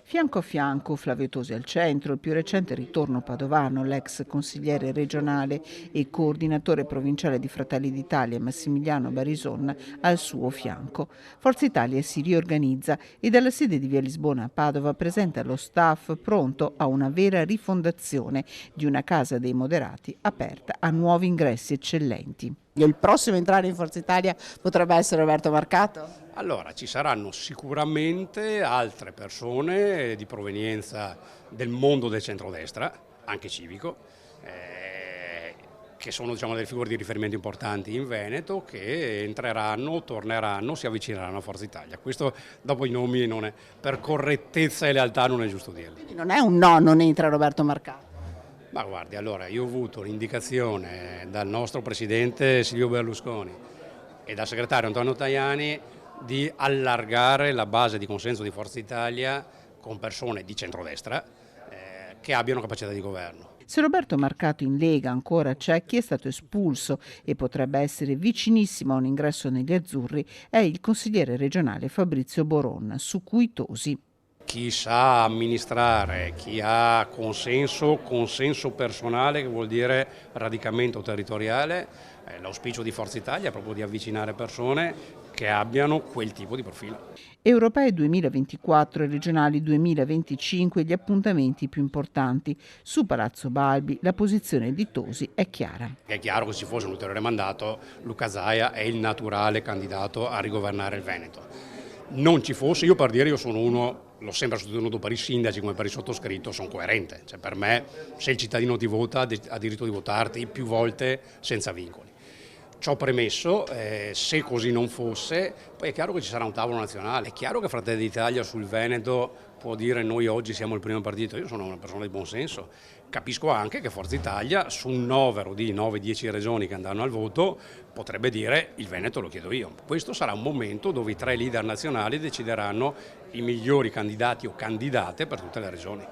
Fianco a fianco, Flavio Tosi al centro, il più recente ritorno padovano, l'ex consigliere regionale e coordinatore provinciale di Fratelli d'Italia Massimiliano Barison al suo fianco. Forza Italia si riorganizza e dalla sede di Via Lisbona a Padova presenta lo staff pronto a una vera rifondazione di una casa dei moderati aperta a nuovi ingressi eccellenti. Il prossimo a entrare in Forza Italia potrebbe essere Roberto Marcato? Allora, ci saranno sicuramente altre persone di provenienza del mondo del centrodestra, anche civico, che sono delle figure di riferimento importanti in Veneto, che entreranno, torneranno, si avvicineranno a Forza Italia. Questo dopo i nomi per correttezza e lealtà non è giusto dirli. Quindi non è un no, non entra Roberto Marcato. Ma guardi, allora io ho avuto l'indicazione dal nostro presidente Silvio Berlusconi e dal segretario Antonio Tajani di allargare la base di consenso di Forza Italia con persone di centrodestra che abbiano capacità di governo. Se Roberto Marcato in Lega ancora c'è, chi è stato espulso e potrebbe essere vicinissimo a un ingresso negli azzurri è il consigliere regionale Fabrizio Boron, su cui Tosi. Chi sa amministrare, chi ha consenso personale, che vuol dire radicamento territoriale, l'auspicio di Forza Italia è proprio di avvicinare persone che abbiano quel tipo di profilo. Europei 2024 e regionali 2025 gli appuntamenti più importanti. Su Palazzo Balbi la posizione di Tosi è chiara. È chiaro che se ci fosse un ulteriore mandato, Luca Zaia è il naturale candidato a rigovernare il Veneto. Non ci fosse, io per dire, io sono uno, l'ho sempre sostenuto per i sindaci come per il sottoscritto, sono coerente. Cioè per me, se il cittadino ti vota, ha diritto di votarti più volte senza vincoli. Ciò premesso, se così non fosse, poi è chiaro che ci sarà un tavolo nazionale, è chiaro che Fratelli d'Italia sul Veneto può dire noi oggi siamo il primo partito, io sono una persona di buon senso, capisco anche che Forza Italia su un novero di 9-10 regioni che andranno al voto potrebbe dire il Veneto lo chiedo io. Questo sarà un momento dove i 3 leader nazionali decideranno i migliori candidati o candidate per tutte le regioni.